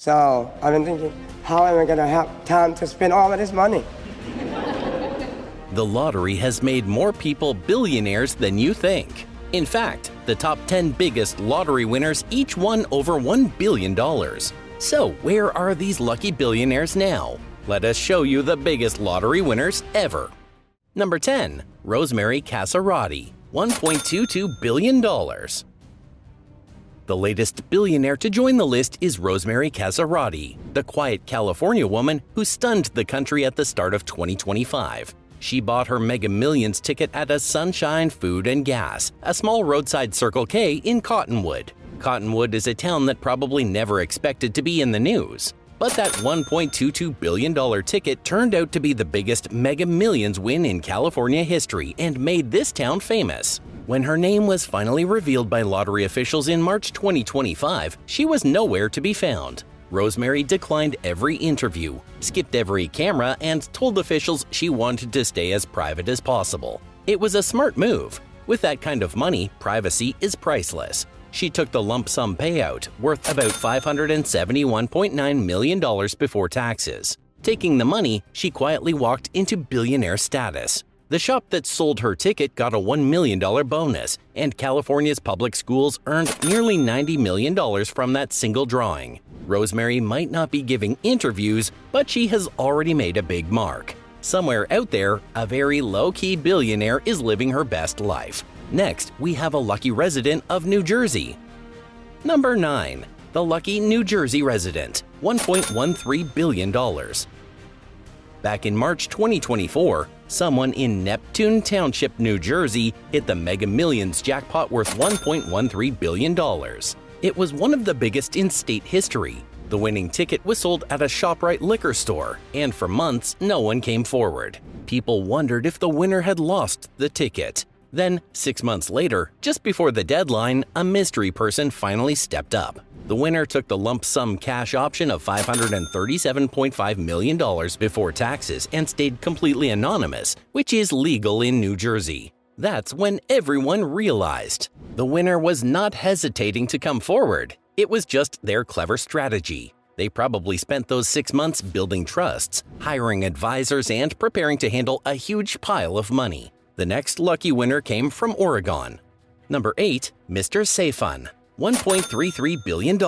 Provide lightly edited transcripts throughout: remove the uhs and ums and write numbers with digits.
So I've been thinking, how am I going to have time to spend all of this money? The lottery has made more people billionaires than you think. In fact, the top 10 biggest lottery winners each won over $1 billion. So where are these lucky billionaires now? Let us show you the biggest lottery winners ever. Number 10. Rosemary Casarati, $1.22 billion. The latest billionaire to join the list is Rosemary Casarati, the quiet California woman who stunned the country at the start of 2025. She bought her Mega Millions ticket at a Sunshine Food and Gas, a small roadside Circle K in Cottonwood. Cottonwood is a town that probably never expected to be in the news. But that $1.22 billion ticket turned out to be the biggest Mega Millions win in California history and made this town famous. When her name was finally revealed by lottery officials in March 2025, she was nowhere to be found. Rosemary declined every interview, skipped every camera, and told officials she wanted to stay as private as possible. It was a smart move. With that kind of money, privacy is priceless. She took the lump sum payout, worth about $571.9 million before taxes. Taking the money, she quietly walked into billionaire status. The shop that sold her ticket got a $1 million bonus, and California's public schools earned nearly $90 million from that single drawing. Rosemary might not be giving interviews, but she has already made a big mark. Somewhere out there, a very low-key billionaire is living her best life. Next, we have a lucky resident of New Jersey. Number 9. The lucky New Jersey resident, $1.13 billion. Back in March 2024, someone in Neptune Township, New Jersey, hit the Mega Millions jackpot worth $1.13 billion. It was one of the biggest in state history. The winning ticket was sold at a ShopRite liquor store, and for months, no one came forward. People wondered if the winner had lost the ticket. Then, 6 months later, just before the deadline, a mystery person finally stepped up. The winner took the lump sum cash option of $537.5 million before taxes and stayed completely anonymous, which is legal in New Jersey. That's when everyone realized. The winner was not hesitating to come forward. It was just their clever strategy. They probably spent those 6 months building trusts, hiring advisors, and preparing to handle a huge pile of money. The next lucky winner came from Oregon. Number 8. Mr. Seyfun, $1.33 billion.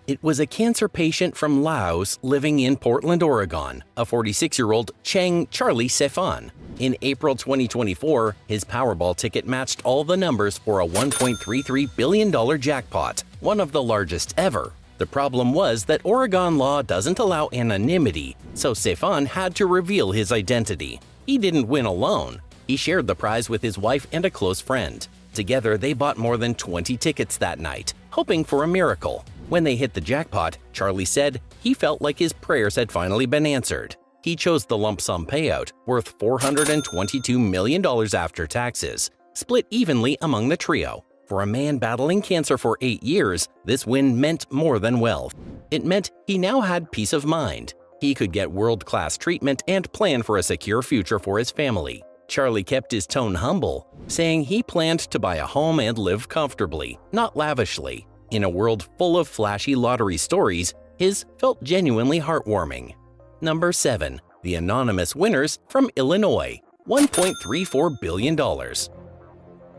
It was a cancer patient from Laos living in Portland, Oregon, a 46-year-old Chang Charlie Seyfun. In April 2024, his Powerball ticket matched all the numbers for a $1.33 billion jackpot, one of the largest ever. The problem was that Oregon law doesn't allow anonymity, so Seyfun had to reveal his identity. He didn't win alone. He shared the prize with his wife and a close friend. Together, they bought more than 20 tickets that night, hoping for a miracle. When they hit the jackpot, Charlie said he felt like his prayers had finally been answered. He chose the lump sum payout, worth $422 million after taxes, split evenly among the trio. For a man battling cancer for 8 years, this win meant more than wealth. It meant he now had peace of mind. He could get world-class treatment and plan for a secure future for his family. Charlie kept his tone humble, saying he planned to buy a home and live comfortably, not lavishly. In a world full of flashy lottery stories, his felt genuinely heartwarming. Number 7. The anonymous winners from Illinois, $1.34 billion.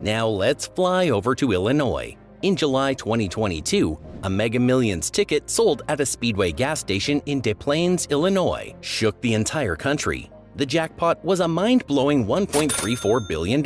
Now let's fly over to Illinois. In July 2022, a Mega Millions ticket sold at a Speedway gas station in Des Plaines, Illinois, shook the entire country. The jackpot was a mind-blowing $1.34 billion.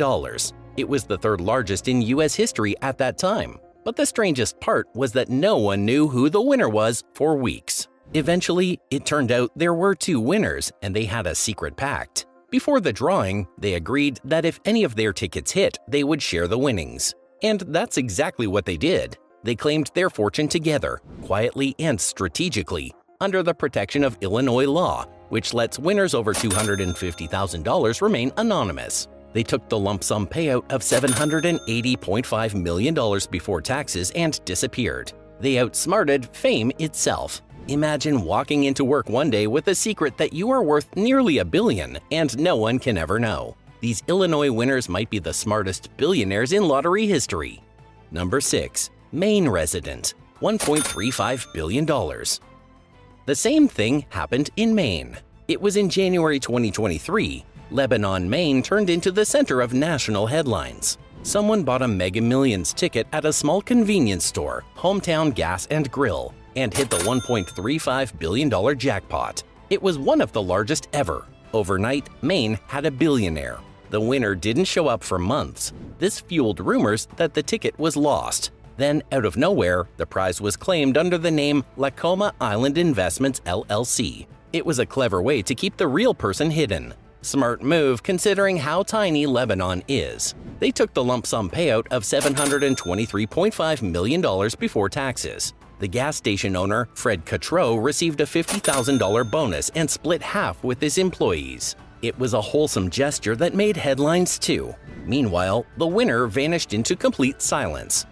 It was the third largest in U.S. history at that time. But the strangest part was that no one knew who the winner was for weeks. Eventually, it turned out there were 2 winners, and they had a secret pact. Before the drawing, they agreed that if any of their tickets hit, they would share the winnings. And that's exactly what they did. They claimed their fortune together, quietly and strategically, under the protection of Illinois law, which lets winners over $250,000 remain anonymous. They took the lump sum payout of $780.5 million before taxes and disappeared. They outsmarted fame itself. Imagine walking into work one day with a secret that you are worth nearly $1 billion and no one can ever know. These Illinois winners might be the smartest billionaires in lottery history. Number 6. Maine resident, $1.35 billion. The same thing happened in Maine. It was in January 2023. Lebanon, Maine turned into the center of national headlines. Someone bought a Mega Millions ticket at a small convenience store, Hometown Gas and Grill, and hit the $1.35 billion jackpot. It was one of the largest ever. Overnight, Maine had a billionaire. The winner didn't show up for months. This fueled rumors that the ticket was lost. Then, out of nowhere, the prize was claimed under the name Lacoma Island Investments LLC. It was a clever way to keep the real person hidden. Smart move considering how tiny Lebanon is. They took the lump sum payout of $723.5 million before taxes. The gas station owner, Fred Cotreau, received a $50,000 bonus and split half with his employees. It was a wholesome gesture that made headlines too. Meanwhile, the winner vanished into complete silence.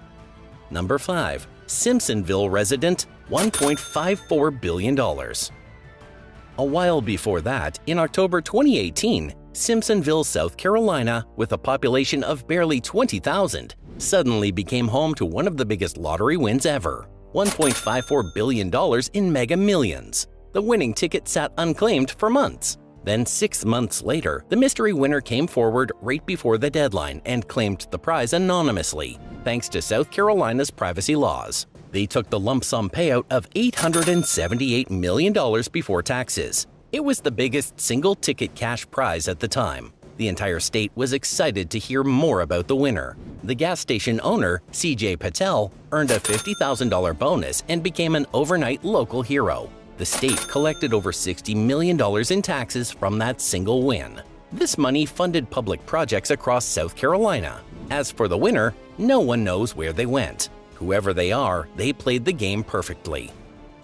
Number 5. Simpsonville resident, $1.54 billion. A while before that, in October 2018, Simpsonville, South Carolina, with a population of barely 20,000, suddenly became home to one of the biggest lottery wins ever, $1.54 billion in Mega Millions. The winning ticket sat unclaimed for months. Then 6 months later, the mystery winner came forward right before the deadline and claimed the prize anonymously, thanks to South Carolina's privacy laws. They took the lump sum payout of $878 million before taxes. It was the biggest single-ticket cash prize at the time. The entire state was excited to hear more about the winner. The gas station owner, C.J. Patel, earned a $50,000 bonus and became an overnight local hero. The state collected over $60 million in taxes from that single win. This money funded public projects across South Carolina. As for the winner, no one knows where they went. Whoever they are, they played the game perfectly.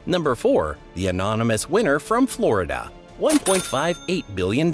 Number 4. The anonymous winner from Florida, $1.58 billion.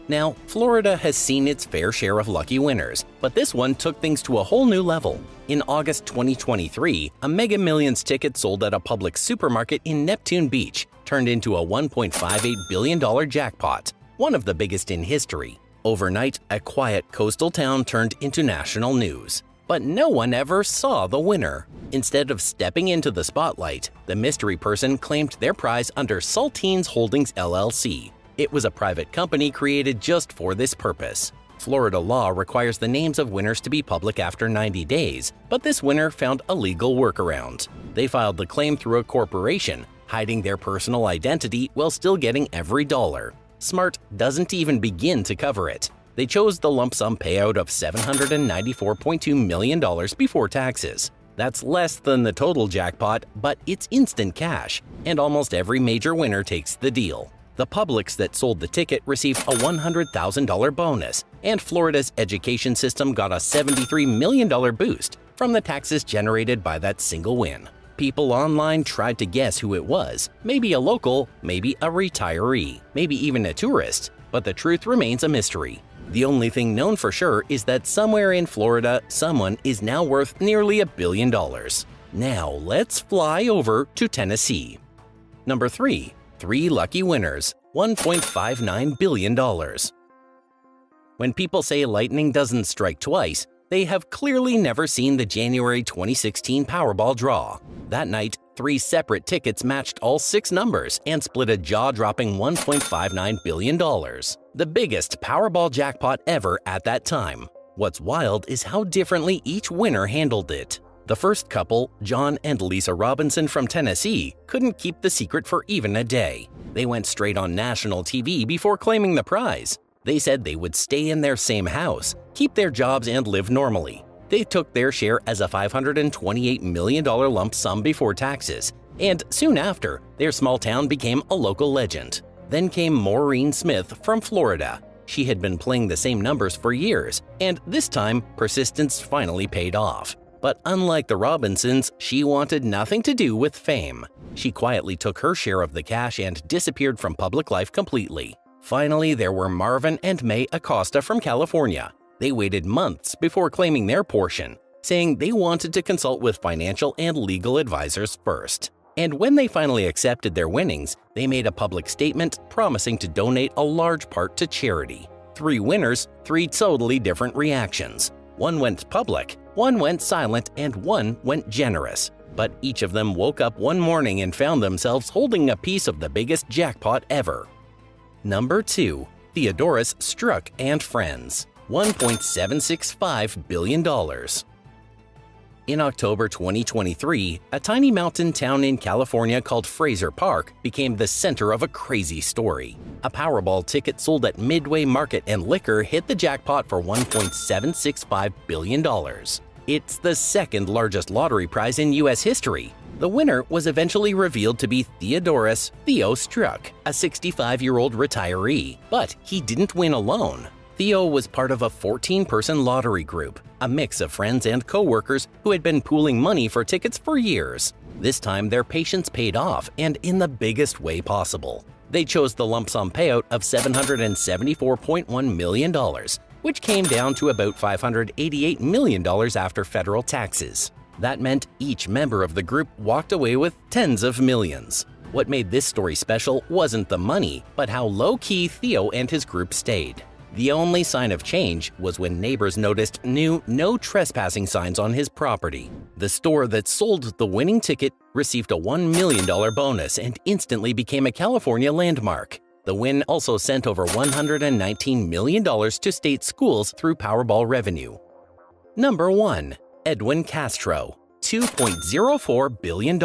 Now, Florida has seen its fair share of lucky winners, but this one took things to a whole new level. In August 2023, a Mega Millions ticket sold at a public supermarket in Neptune Beach turned into a $1.58 billion jackpot, one of the biggest in history. Overnight, a quiet coastal town turned into national news. But no one ever saw the winner. Instead of stepping into the spotlight, the mystery person claimed their prize under Saltines Holdings LLC. It was a private company created just for this purpose. Florida law requires the names of winners to be public after 90 days, but this winner found a legal workaround. They filed the claim through a corporation, hiding their personal identity while still getting every dollar. Smart doesn't even begin to cover it. They chose the lump sum payout of $794.2 million before taxes. That's less than the total jackpot, but it's instant cash, and almost every major winner takes the deal. The Publix that sold the ticket received a $100,000 bonus, and Florida's education system got a $73 million boost from the taxes generated by that single win. People online tried to guess who it was, maybe a local, maybe a retiree, maybe even a tourist, but the truth remains a mystery. The only thing known for sure is that somewhere in Florida, someone is now worth nearly $1 billion. Now let's fly over to Tennessee. Number 3. 3 lucky winners, $1.59 billion. When people say lightning doesn't strike twice, they have clearly never seen the January 2016 Powerball draw. That night, 3 separate tickets matched all 6 numbers and split a jaw-dropping $1.59 billion, the biggest Powerball jackpot ever at that time. What's wild is how differently each winner handled it. The first couple, John and Lisa Robinson from Tennessee, couldn't keep the secret for even a day. They went straight on national TV before claiming the prize. They said they would stay in their same house, keep their jobs and live normally. They took their share as a $528 million lump sum before taxes, and soon after, their small town became a local legend. Then came Maureen Smith from Florida. She had been playing the same numbers for years, and this time, persistence finally paid off. But unlike the Robinsons, she wanted nothing to do with fame. She quietly took her share of the cash and disappeared from public life completely. Finally, there were Marvin and May Acosta from California. They waited months before claiming their portion, saying they wanted to consult with financial and legal advisors first. And when they finally accepted their winnings, they made a public statement promising to donate a large part to charity. 3 winners, 3 totally different reactions. One went public, one went silent, and one went generous. But each of them woke up one morning and found themselves holding a piece of the biggest jackpot ever. Number 2. Theodorus Struck and Friends, $1.765 billion. In October 2023, a tiny mountain town in California called Fraser Park became the center of a crazy story. A Powerball ticket sold at Midway Market and Liquor hit the jackpot for $1.765 billion. It's the second largest lottery prize in U.S. history. The winner was eventually revealed to be Theodorus "Theo" Struck, a 65-year-old retiree. But he didn't win alone. Theo was part of a 14-person lottery group, a mix of friends and co-workers who had been pooling money for tickets for years. This time, their patience paid off, and in the biggest way possible. They chose the lump sum payout of $774.1 million, which came down to about $588 million after federal taxes. That meant each member of the group walked away with tens of millions. What made this story special wasn't the money, but how low-key Theo and his group stayed. The only sign of change was when neighbors noticed new no trespassing signs on his property. The store that sold the winning ticket received a $1 million bonus and instantly became a California landmark. The win also sent over $119 million to state schools through Powerball revenue. Number 1. Edwin Castro, $2.04 billion.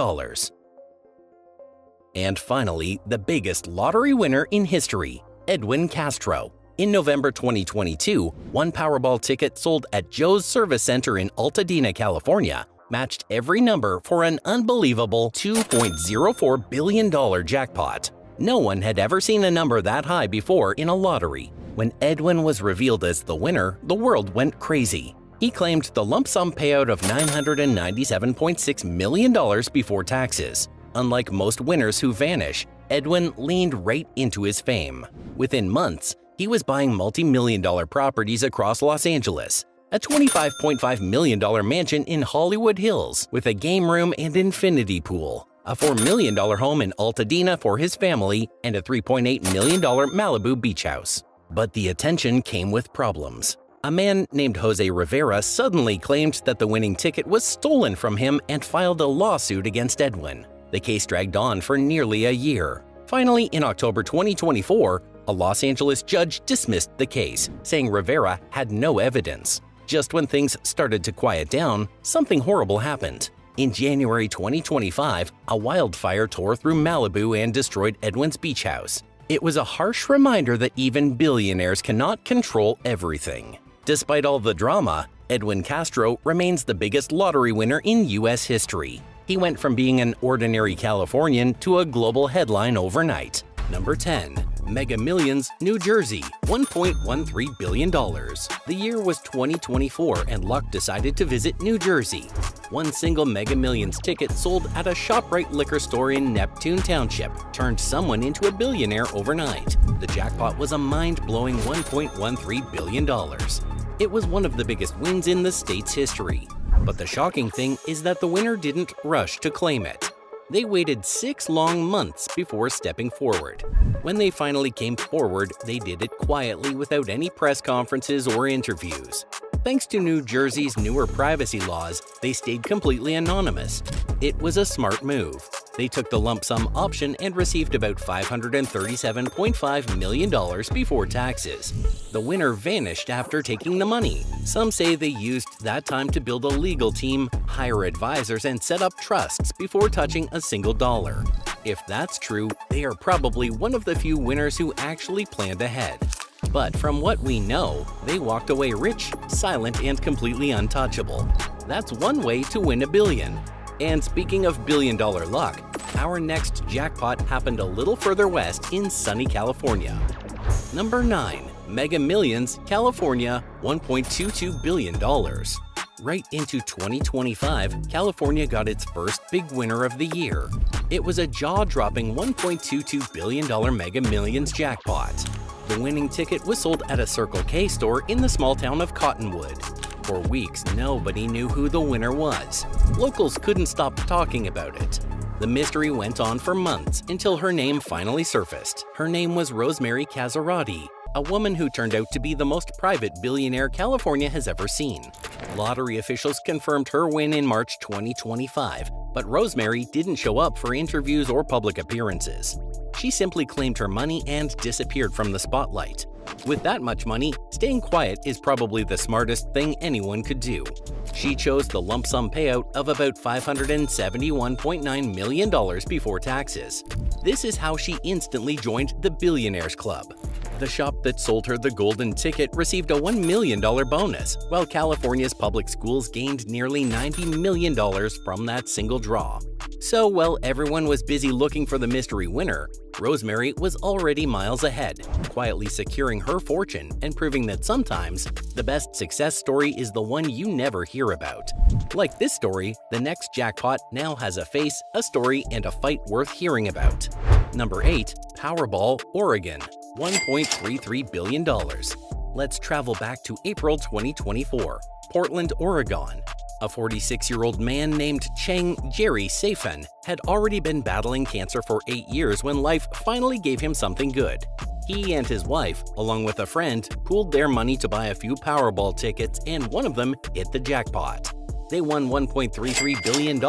And finally, the biggest lottery winner in history, Edwin Castro. In November 2022, one Powerball ticket sold at Joe's Service Center in Altadena, California, matched every number for an unbelievable $2.04 billion jackpot. No one had ever seen a number that high before in a lottery. When Edwin was revealed as the winner, the world went crazy. He claimed the lump sum payout of $997.6 million before taxes. Unlike most winners who vanish, Edwin leaned right into his fame. Within months, he was buying multi-million-dollar properties across Los Angeles, a $25.5 million mansion in Hollywood Hills with a game room and infinity pool, a $4 million home in Altadena for his family, and a $3.8 million Malibu beach house. But the attention came with problems. A man named Jose Rivera suddenly claimed that the winning ticket was stolen from him and filed a lawsuit against Edwin. The case dragged on for nearly a year. Finally, in October 2024, a Los Angeles judge dismissed the case, saying Rivera had no evidence. Just when things started to quiet down, something horrible happened. In January 2025, a wildfire tore through Malibu and destroyed Edwin's beach house. It was a harsh reminder that even billionaires cannot control everything. Despite all the drama, Edwin Castro remains the biggest lottery winner in U.S. history. He went from being an ordinary Californian to a global headline overnight. Number 10. Mega Millions, New Jersey, $1.13 billion. The year was 2024 and luck decided to visit New Jersey. One single Mega Millions ticket sold at a ShopRite liquor store in Neptune Township turned someone into a billionaire overnight. The jackpot was a mind-blowing $1.13 billion. It was one of the biggest wins in the state's history. But the shocking thing is that the winner didn't rush to claim it. They waited 6 long months before stepping forward. When they finally came forward, they did it quietly without any press conferences or interviews. Thanks to New Jersey's newer privacy laws, they stayed completely anonymous. It was a smart move. They took the lump sum option and received about $537.5 million before taxes. The winner vanished after taking the money. Some say they used that time to build a legal team, hire advisors, and set up trusts before touching a single dollar. If that's true, they are probably one of the few winners who actually planned ahead. But from what we know, they walked away rich, silent, and completely untouchable. That's one way to win $1 billion. And speaking of billion-dollar luck, our next jackpot happened a little further west in sunny California. Number 9. Mega Millions, California, $1.22 billion. Right into 2025, California got its first big winner of the year. It was a jaw-dropping $1.22 billion Mega Millions jackpot. The winning ticket was sold at a Circle K store in the small town of Cottonwood. For weeks, nobody knew who the winner was. Locals couldn't stop talking about it. The mystery went on for months until her name finally surfaced. Her name was Rosemary Casarati, a woman who turned out to be the most private billionaire California has ever seen. Lottery officials confirmed her win in March 2025, But Rosemary didn't show up for interviews or public appearances. She simply claimed her money and disappeared from the spotlight. With that much money, staying quiet is probably the smartest thing anyone could do. She chose the lump sum payout of about $571.9 million before taxes. This is how she instantly joined the Billionaires Club. The shop that sold her the golden ticket received a $1 million bonus, while California's public schools gained nearly $90 million from that single draw. So while everyone was busy looking for the mystery winner, Rosemary was already miles ahead, quietly securing her fortune and proving that sometimes the best success story is the one you never hear about. Like this story, the next jackpot now has a face, a story, and a fight worth hearing about. Number 8. Powerball, Oregon, $1.33 billion. Let's travel back to April 2024, Portland, Oregon. A 46-year-old man named Cheng Jerry Seifen had already been battling cancer for 8 years when life finally gave him something good. He and his wife, along with a friend, pooled their money to buy a few Powerball tickets, and one of them hit the jackpot. They won $1.33 billion.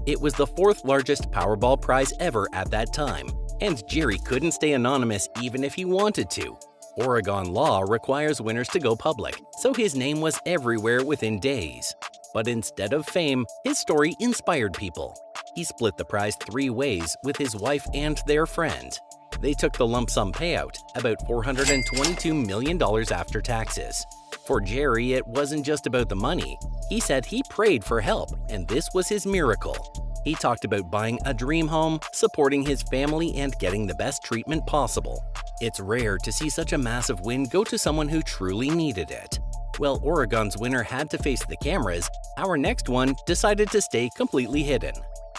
It was the fourth largest Powerball prize ever at that time, and Jerry couldn't stay anonymous even if he wanted to. Oregon law requires winners to go public, so his name was everywhere within days. But instead of fame, his story inspired people. He split the prize 3 ways with his wife and their friend. They took the lump sum payout, about $422 million after taxes. For Jerry, it wasn't just about the money. He said he prayed for help, and this was his miracle. He talked about buying a dream home, supporting his family, and getting the best treatment possible. It's rare to see such a massive win go to someone who truly needed it. Well, Oregon's winner had to face the cameras. Our next one decided to stay completely hidden.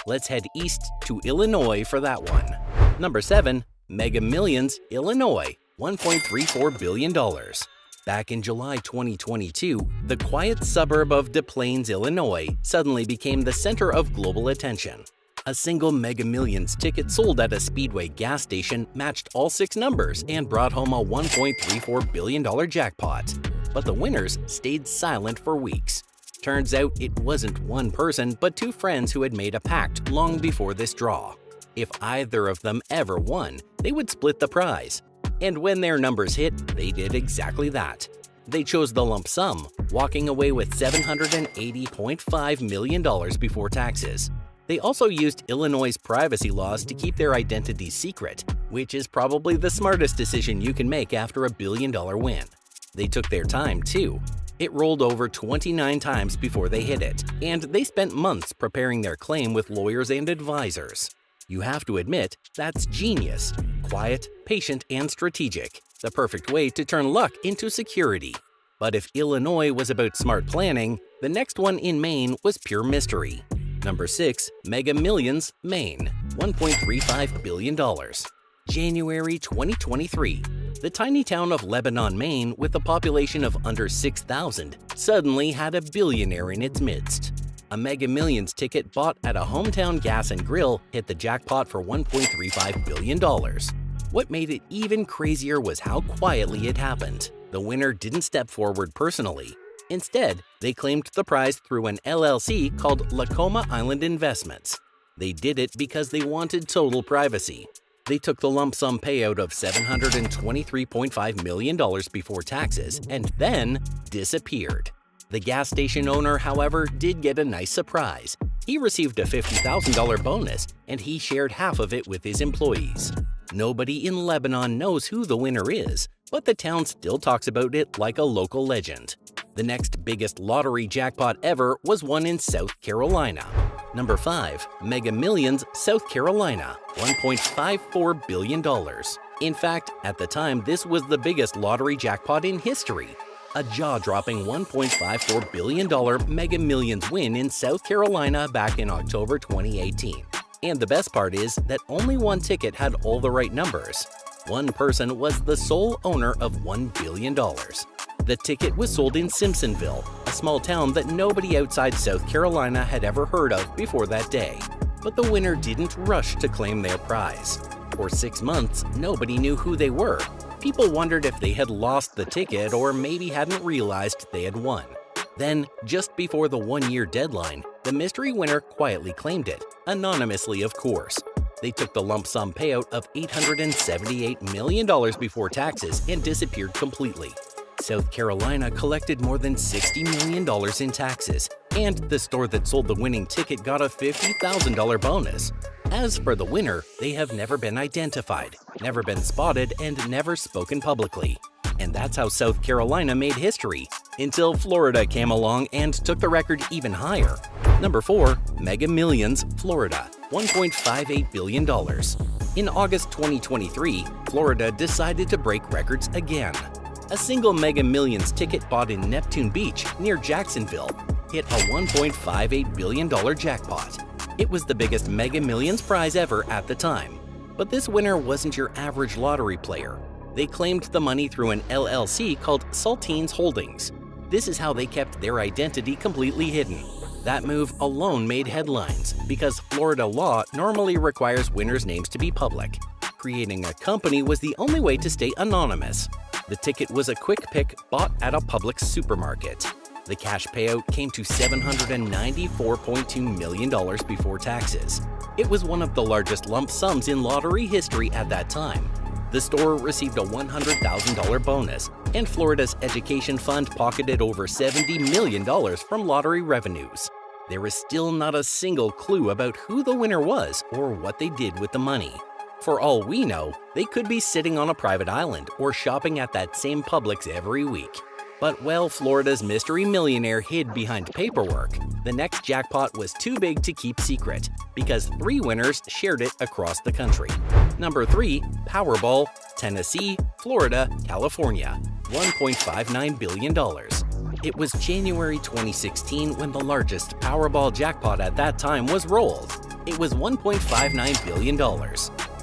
Let's head east to Illinois for that one. Number 7. Mega Millions, Illinois, $1.34 billion. Back in July 2022, the quiet suburb of Des Plaines, Illinois, suddenly became the center of global attention. A single Mega Millions ticket sold at a Speedway gas station matched all 6 numbers and brought home a $1.34 billion jackpot. But the winners stayed silent for weeks. Turns out it wasn't one person, but 2 friends who had made a pact long before this draw. If either of them ever won, they would split the prize. And when their numbers hit, they did exactly that. They chose the lump sum, walking away with $780.5 million before taxes. They also used Illinois' privacy laws to keep their identities secret, which is probably the smartest decision you can make after a $1 billion win. They took their time, too. It rolled over 29 times before they hit it, and they spent months preparing their claim with lawyers and advisors. You have to admit, that's genius. Quiet, patient, and strategic. The perfect way to turn luck into security. But if Illinois was about smart planning, the next one in Maine was pure mystery. Number 6. Mega Millions, Maine, $1.35 billion. January 2023. The tiny town of Lebanon, Maine, with a population of under 6,000, suddenly had a billionaire in its midst. A Mega Millions ticket bought at a hometown gas and grill hit the jackpot for $1.35 billion. What made it even crazier was how quietly it happened. The winner didn't step forward personally. Instead, they claimed the prize through an LLC called Lacoma Island Investments. They did it because they wanted total privacy. They took the lump sum payout of $723.5 million before taxes and then disappeared. The gas station owner, however, did get a nice surprise. He received a $50,000 bonus, and he shared half of it with his employees. Nobody in Lebanon knows who the winner is, but the town still talks about it like a local legend. The next biggest lottery jackpot ever was won in South Carolina. Number 5. Mega Millions, South Carolina, $1.54 billion. In fact, at the time, this was the biggest lottery jackpot in history. A jaw-dropping $1.54 billion Mega Millions win in South Carolina back in October 2018. And the best part is that only one ticket had all the right numbers. One person was the sole owner of $1 billion. The ticket was sold in Simpsonville, a small town that nobody outside South Carolina had ever heard of before that day. But the winner didn't rush to claim their prize. For 6 months, nobody knew who they were. People wondered if they had lost the ticket or maybe hadn't realized they had won. Then, just before the one-year deadline, the mystery winner quietly claimed it, anonymously of course. They took the lump sum payout of $878 million before taxes and disappeared completely. South Carolina collected more than $60 million in taxes, and the store that sold the winning ticket got a $50,000 bonus. As for the winner, they have never been identified, never been spotted, and never spoken publicly. And that's how South Carolina made history, until Florida came along and took the record even higher. Number 4. Mega Millions, Florida, $1.58 billion. In August 2023, Florida decided to break records again. A single Mega Millions ticket bought in Neptune Beach near Jacksonville hit a $1.58 billion jackpot. It was the biggest Mega Millions prize ever at the time. But this winner wasn't your average lottery player. They claimed the money through an LLC called Saltines Holdings. This is how they kept their identity completely hidden. That move alone made headlines because Florida law normally requires winners' names to be public. Creating a company was the only way to stay anonymous. The ticket was a quick pick bought at a Publix supermarket. The cash payout came to $794.2 million before taxes. It was one of the largest lump sums in lottery history at that time. The store received a $100,000 bonus, and Florida's education fund pocketed over $70 million from lottery revenues. There is still not a single clue about who the winner was or what they did with the money. For all we know, they could be sitting on a private island or shopping at that same Publix every week. But while Florida's mystery millionaire hid behind paperwork, the next jackpot was too big to keep secret because 3 winners shared it across the country. Number 3. Powerball, Tennessee, Florida, California, $1.59 billion. It was January 2016 when the largest Powerball jackpot at that time was rolled. It was $1.59 billion.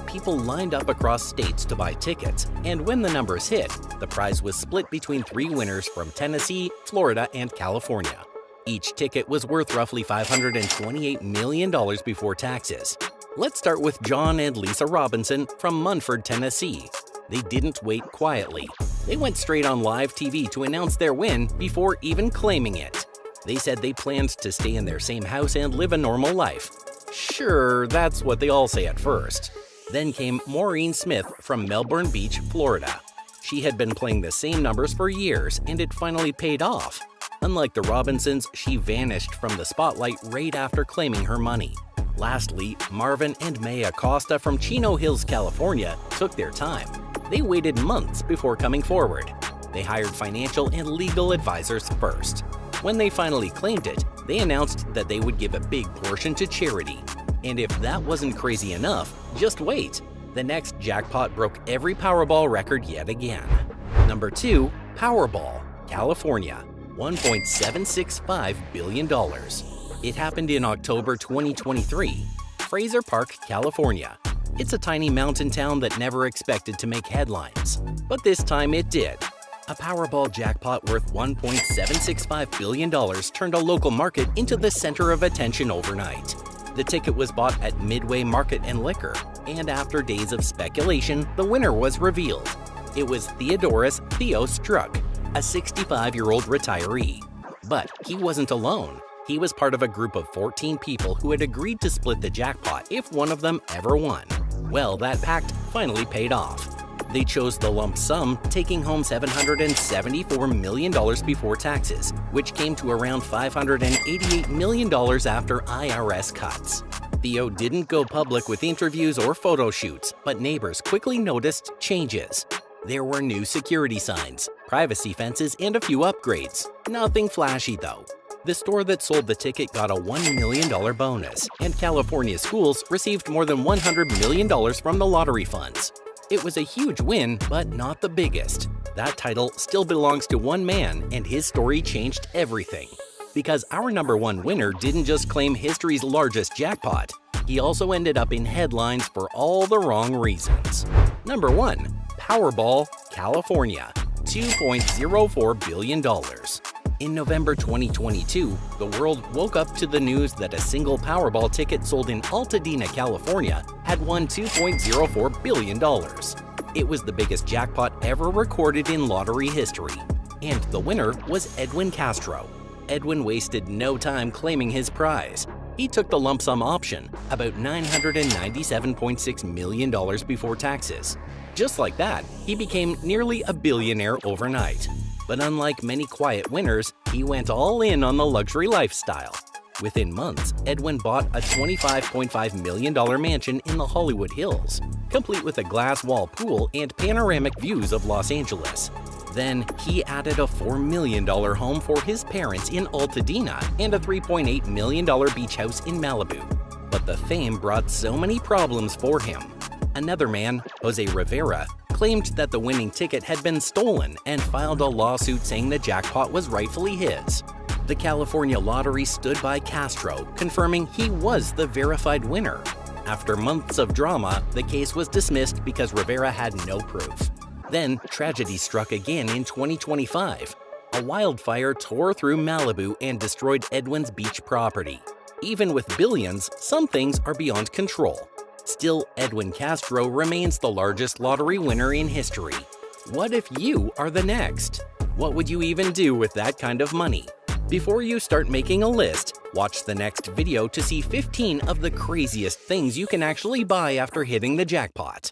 People lined up across states to buy tickets, and when the numbers hit, the prize was split between 3 winners from Tennessee, Florida, and California. Each ticket was worth roughly $528 million before taxes. Let's start with John and Lisa Robinson from Munford, Tennessee. They didn't wait quietly. They went straight on live TV to announce their win before even claiming it. They said they planned to stay in their same house and live a normal life. Sure, that's what they all say at first. Then came Maureen Smith from Melbourne Beach, Florida. She had been playing the same numbers for years, and it finally paid off. Unlike the Robinsons, she vanished from the spotlight right after claiming her money. Lastly, Marvin and May Acosta from Chino Hills, California, took their time. They waited months before coming forward. They hired financial and legal advisors first. When they finally claimed it, they announced that they would give a big portion to charity. And if that wasn't crazy enough, just wait. The next jackpot broke every Powerball record yet again. Number 2. Powerball, California, $1.765 billion. It happened in October 2023. Fraser Park, California. It's a tiny mountain town that never expected to make headlines. But this time it did. A Powerball jackpot worth $1.765 billion turned a local market into the center of attention overnight. The ticket was bought at Midway Market and Liquor, and after days of speculation, the winner was revealed. It was Theodorus Theo Struck, a 65-year-old retiree. But he wasn't alone. He was part of a group of 14 people who had agreed to split the jackpot if one of them ever won. Well, that pact finally paid off. They chose the lump sum, taking home $774 million before taxes, which came to around $588 million after IRS cuts. Theo didn't go public with interviews or photo shoots, but neighbors quickly noticed changes. There were new security signs, privacy fences, and a few upgrades. Nothing flashy, though. The store that sold the ticket got a $1 million bonus, and California schools received more than $100 million from the lottery funds. It was a huge win, but not the biggest. That title still belongs to one man, and his story changed everything. Because our number 1 winner didn't just claim history's largest jackpot, he also ended up in headlines for all the wrong reasons. Number 1. Powerball, California, $2.04 billion. In November 2022, the world woke up to the news that a single Powerball ticket sold in Altadena, California, had won $2.04 billion. It was the biggest jackpot ever recorded in lottery history. And the winner was Edwin Castro. Edwin wasted no time claiming his prize. He took the lump sum option, about $997.6 million before taxes. Just like that, he became nearly a billionaire overnight. But unlike many quiet winners, he went all in on the luxury lifestyle. Within months, Edwin bought a $25.5 million mansion in the Hollywood Hills, complete with a glass wall pool and panoramic views of Los Angeles. Then, he added a $4 million home for his parents in Altadena and a $3.8 million beach house in Malibu. But the fame brought so many problems for him. Another man, Jose Rivera, claimed that the winning ticket had been stolen and filed a lawsuit saying the jackpot was rightfully his. The California lottery stood by Castro, confirming he was the verified winner. After months of drama, the case was dismissed because Rivera had no proof. Then, tragedy struck again in 2025. A wildfire tore through Malibu and destroyed Edwin's beach property. Even with billions, some things are beyond control. Still, Edwin Castro remains the largest lottery winner in history. What if you are the next? What would you even do with that kind of money? Before you start making a list, watch the next video to see 15 of the craziest things you can actually buy after hitting the jackpot.